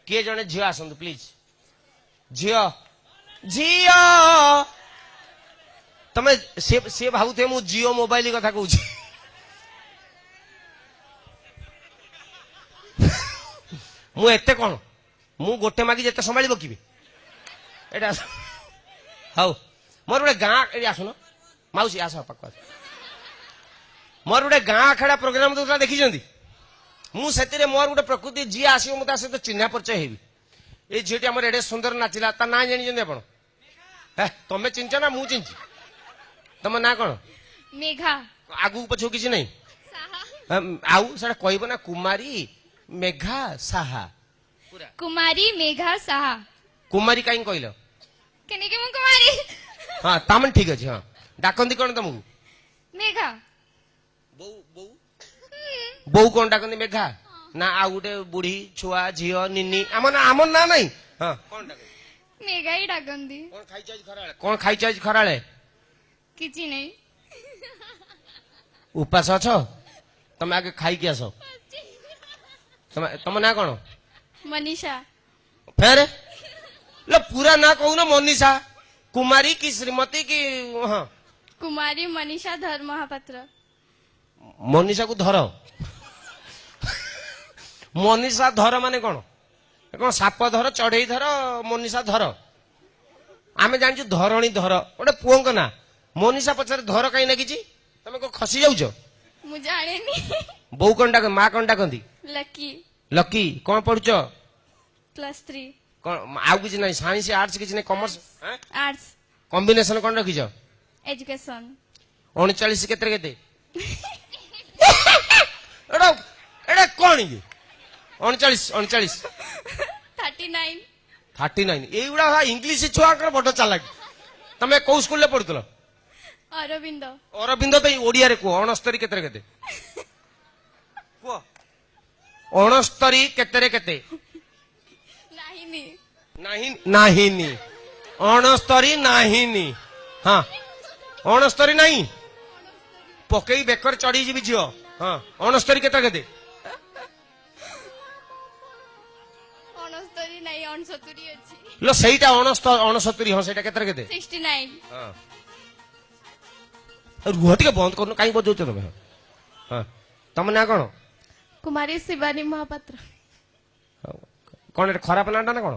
किए जने झियो आसतु प्लीज झियो झियो तमे से भावुथे मु जियो मोबाइल कथा कहूँ मु एते कौन मु गोटे मागी जेते संभाली बकिबे एटा हाउ मोर गोटे गाँ आसुन माउसी आस पाक मोर गोटे गाँ आखड़ा प्रोग्राम दूसरा देखी मुझे मोर गोटे प्रकृति जी आसो मुझे सहित चिन्हा परिचय हेबी ये झीटी आम एडे सुंदर नाचिला ता ना जानी आप तमें चिंच ना मु चिंची तुम ना कौन मेघा आगू पछू किसी नहीं आउ से कहब ना कुमारी मेघा साहा कुमारी मेघा साहा कुमारी कहीं कहल कुमारी हाँ तामन ठीक अच्छे हाँ डाकती कौन तुमको मेघा बो बो बो कौन डाकती मेघा ना आउ गोटे बुढ़ी छुआ झील निनी आम ना नहीं हाँ कौन डाक मेघा ही डाकती कौन खाई खराले किसी नहीं उपास अछ तमे आगे खाई के आस तम ना कौन मनीषा फेर लो पूरा ना कहू ना मनीषा कुमारी की श्रीमती की हाँ कुमारी मनीषा धर महापात्र मनीषा को धर मनीषा धर माने कौन कौन साप धर चढ़ई धर मनीषा धर आम जानी धरणी धर गोटे पुओं ना मनीषा पचार धर कहीं लगी तमें कौन खसी जाऊच बो कौन डाक माँ कौन डाकती लकी लकी कौन पढ़ुच +3 कौन आउ किसी ना साइंस आर्ट्स किसी ना कॉमर्स आर्ट्स कॉम्बिनेशन कौन रखीच एजुकेशन 39 केते केते एड़ा कौन ये 39 39 एगुड़ा इंग्लीश छुआ बड़ चालाक तमें कौ स्कूल पढ़ुल अरविंद अरविंद तो ओडिया कह 69 केते केते कह 69 केते केते नहीं 69 नहीं हाँ 69 नहीं पकई बेकर चढ़ी जी झील हाँ 69 केते केते 69 नहीं 69 अछि लो सहीटा 69 हाँ सेटा केते केते 69 हाँ रुह टिके बंद करनो काई बजौछ तमे हाँ तम ना कौन कुमारी शिवानी महापात्र कौन खराब नाटा ना कौन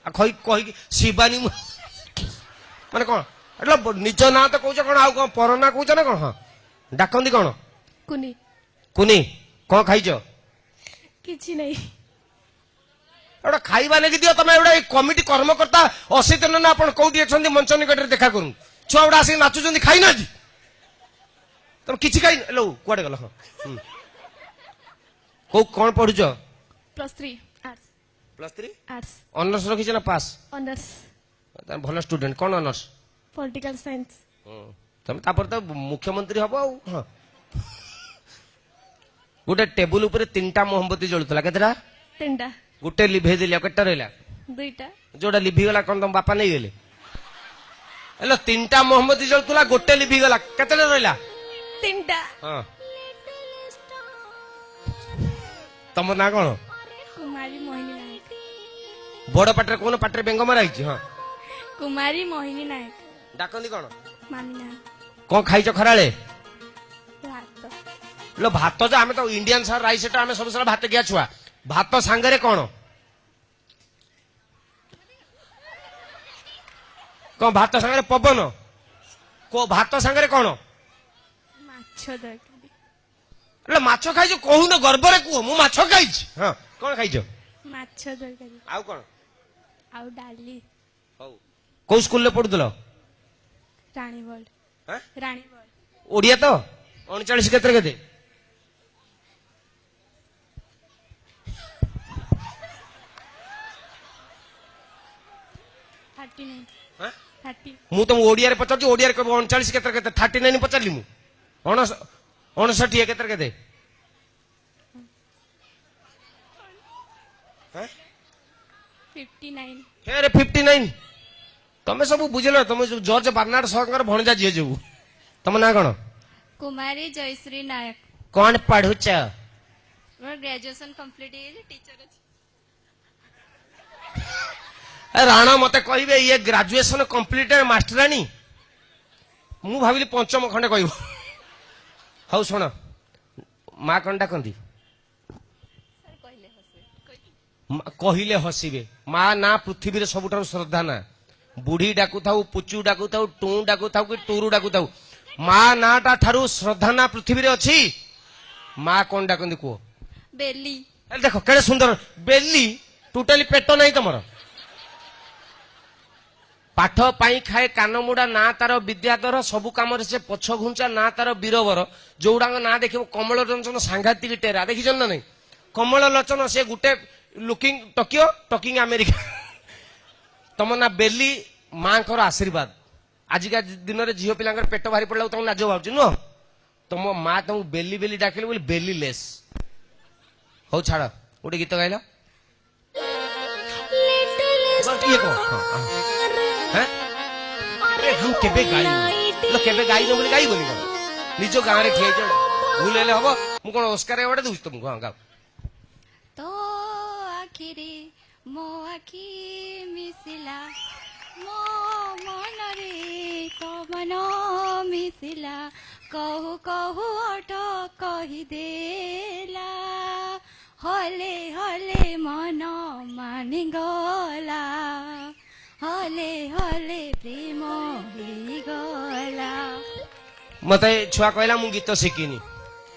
कही कही शिवानी माने कौन एटलो निज ना तो कहूछ कौन आउ कौन पर ना कहूछ ना कौन हाँ डाकती कौन कुनी कुनी कौन खाइच किछि नहीं एटा खाइबा नेकी दियो तमे एटा कमिटी कर्मकर्ता 80 दिन ना आपण कोठी अछंती मंच निकट रे देखा करू छुआ उडा आसी नाचुचंती खाइ ना जी तुम किछि खाइ लो कुआडे गल हां को कौन पढुछ +3 आर्ट्स +3 आर्ट्स ऑनर्स रखिछ ना पास ऑनर्स भल स्टूडेंट कौन ऑनर्स पॉलिटिकल साइंस तुम तापर तो मुख्यमंत्री हबो हाँ गोटे टेबुल ऊपर 3टा मोमबत्ती जळुतला केतरा 3टा गोटे लिभे दिलिया केटा रहला 2टा जोड़ा लिभि गला कौन तुम बापा नहीं गले हेलो 3टा मोमबत्ती जळुतला गोटे लिभि गला केते रहला 3टा हाँ तम ना कौन कुमारी मोहिनी नायक बड़ पाटे कौन पाटे बेंग माराई हाँ कुमारी मोहिनी नायक डाकती कौन मामिना कौन खाइच खराले भात लो भात जो आम तो इंडियन सार राइस आम सब सारा भात गया छुआ भात सांगरे कौन कौन भात सांगरे पवन को भात सांगरे कौन माछ तरकारी माछ खाई कहू न गर्व रे कह मु माछ खाई हाँ कौन खाई माछ तरकारी आउ कौन आउ डाली कौ स्कूल पढ़ुल रानी वर्ल्ड ओडिया तो 39 केते केते 30 मु तुम ओडिया रे पचार ओडिया रे 39 केते केते 39 पचारली मु 59 केते केते 59 फेर 59 तमे सब बुझल तमे जॉर्ज बर्नार्ड शॉकर भणजा झियो जो तम ना कौन कुमारी जयश्री नायक कौन पढ़ुच ग्रेजुएशन कंप्लीट टीचर ରାଣ ମତେ କହିବେ ଇଏ ଗ୍ରାଜୁଏସନ କମ୍ପ୍ଲିଟ ମାଷ୍ଟରାଣୀ ମୁଁ ଭାବିଲି ପଞ୍ଚମ ଖଣ୍ଡେ କହିବ। ହଉ ଶୁଣ ମା କଣ ଡାକନ୍ତି କହିଲେ ହସିବେ। ମା ନା ପୃଥିବୀରେ ସବୁଠାରୁ ଶ୍ରଦ୍ଧା ନା। ବୁଢୀ ଡାକୁଥାଉ ପୁଚୁ ଡାକୁଥାଉ ଟୁ ଡାକୁଥାଉ କି ଟୁରୁ ଡାକୁଥାଉ ମା ନାଟା ଠାରୁ ଶ୍ରଦ୍ଧା ନା ପୃଥିବୀରେ ଅଛି। ମା କଣ ଡାକନ୍ତି କୁହ? ବେଲି। ଦେଖ କେଡେ ସୁନ୍ଦର ବେଲି। ଟୋଟାଲି ପେଟ ନାହିଁ ତମର। ପାଠ ପାଇଁ ଖାଏ କାନମୁଡା ନା ତାର ବିଦ୍ୟାଧର ସବୁ କାମରେ ସେ ପଛ ଘୁଞ୍ଚା ନା ତାର ବୀରବର। ଯୋଉଡାଙ୍କ ନାଁ ଦେଖିବ କମଳ ଲୋଚନ ସାଂଘାତିକ ଟେରା ଦେଖିଛ ନା ନାଇଁ? କମଳ ଲୋଚନ ସେ ଗୋଟେ ଲୁକିଂ ଟୋକିଓ ଟକିଂ ଆମେରିକା। ତମ ନା ବେଲି ମାଙ୍କର ଆଶୀର୍ବାଦ। ଆଜିକା ଦିନରେ ଝିଅ ପିଲାଙ୍କର ପେଟ ଭାରି ପଡିଲା ତମକୁ ଲାଜ ଭାବୁଛି ନୁହଁ? ତମ ମା ତମକୁ ବେଲି ବେଲି ଡାକିଲେ ବୋଲି ବେଲି ଲେସ୍। ହଉ ଛାଡ ଗୋଟେ ଗୀତ ଗାଇଲ। ଇଏ କଣ ମୁଁ କେବେ ଗାଇନି କେବେ ଗାଇନ ବୋଲି ଗାଇବନି କଣ? ନିଜ ଗାଁରେ ଠିଆଇଛ ଭୁଲ ହେଲେ ହବ। ମୁଁ କଣ ଓସ୍କାର ଆୱାର୍ଡ ଦଉଛି ତମକୁ? ହଁ ଗାଅ। ତୋ ଆଖିରେ ମୋ ଆଖି ମିଶିଲା ମୋ ମନରେ ତୋ ମନ ମିଶିଲା କହୁ କହୁ ଅଟ କହିଦେଲା ହଲେ ହଲେ ମନ ମାନିଗଲା ହଲେ ହଲେ ପ୍ରେମ ହେଇଗଲା। ମତେ ଛୁଆ କହିଲା ମୁଁ ଗୀତ ଶିଖିନି।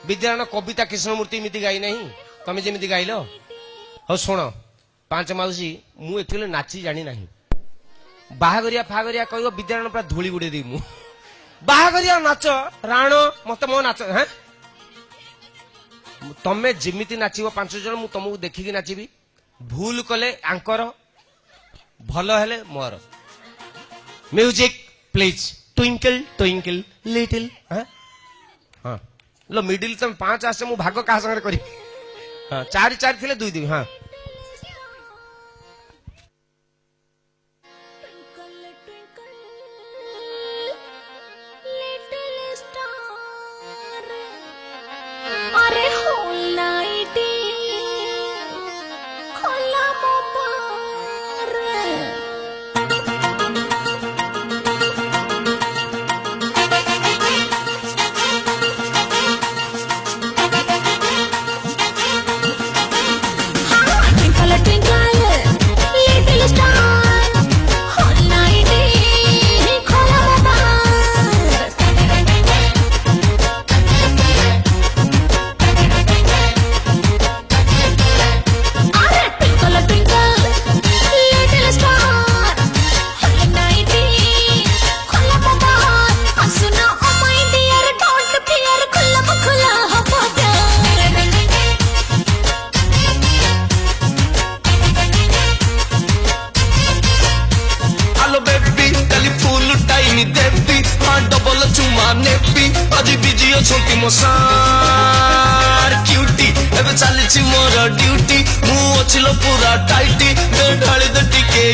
ବିଦ୍ୟାରାୟଣ କବିତା କୃଷ୍ଣମୂର୍ତ୍ତି ଏମିତି ଗାଇ ନାହିଁ ତମେ ଯେମିତି ଗାଇଲ। ହଉ ଶୁଣ ପାଞ୍ଚ ମାଉସୀ ମୁଁ ଏକ୍ଚୁଆଲି ନାଚି ଜାଣି ନାହିଁ। ବାହାଘରିଆ ଫାହାଘରିଆ କହିବ ବିଦ୍ୟାରାୟଣ ପୁରା ଧୂଳି ଉଡେଇ ଦେବି ମୁଁ। ବାହାଘରିଆ ନାଚ ରାଣ ମତେ ମୋ ନାଚ ତମେ ଯେମିତି ନାଚିବ 5 ଜଣ ମୁଁ ତମକୁ ଦେଖିକି ନାଚିବି। ଭୁଲ କଲେ ଆଙ୍କର ଭଲ ହେଲେ ମୋର। Music please Twinkle Twinkle little. ହଁ लो मिडिल तुम 5 आसे मु भाग कहा संगे करी। हाँ 4 थे 2 देवी। हाँ चली मोर ड्यूटी मु अच्छी पूरा टाइटी ढाली दे टिके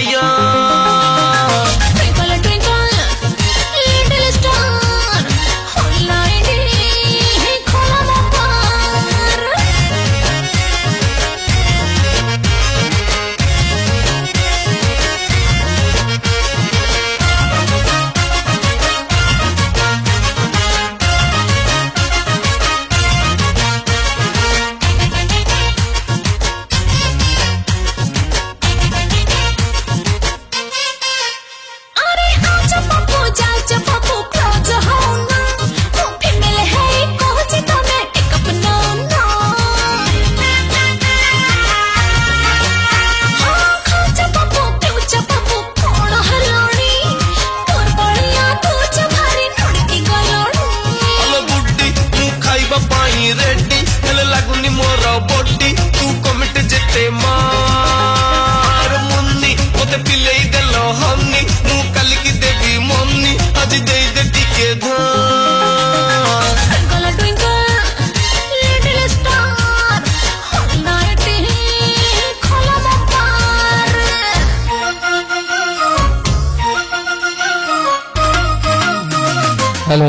हेलो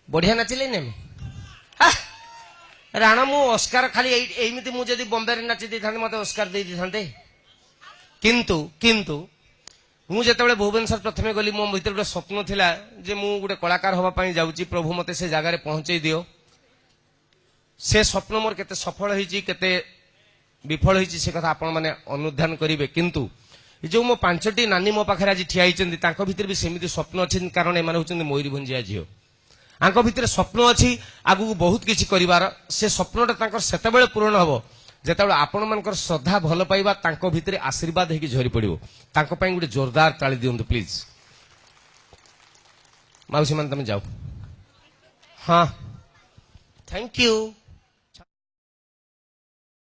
बढ़िया नाचिले ना राणा मु ऑस्कार खाली एमिति मु जदी बॉम्बे रे नाची दै थांते मते ऑस्कार दे दै थांते किंतु किंतु मु जेतेबेले भुवनेश्वर प्रथमे गली मो भीतर गोटे स्वप्न थिला जे मु गोटे कलाकार होबा पई जाउची प्रभु मते से जगह रे पहुंचई दियो से स्वप्न मोर केते सफल होईची केते विफल होईची से कथा आपण माने अनुध्यान करिवे किंतु जो मो पांचटी नानी मो पाखरे आज ठिया आइचंदी तांको भीतर भी सेमिति स्वप्न अछि कारण एमाने होचंदी मयूरभंजिया झियो आंको भीतर स्वप्न अछि आगु बहुत किछि करिवार से स्वप्नटा तांकर सेतेबेले पूर्ण हबो जेतेबेले आपण मानकर श्रद्धा भल पाइबा तांको भीतर आशीर्वाद हेकि झरी पड़िबो तांको पई गुटे जोरदार ताली दियंतु प्लीज माउसी मान तमे जाओ हां थैंक यू।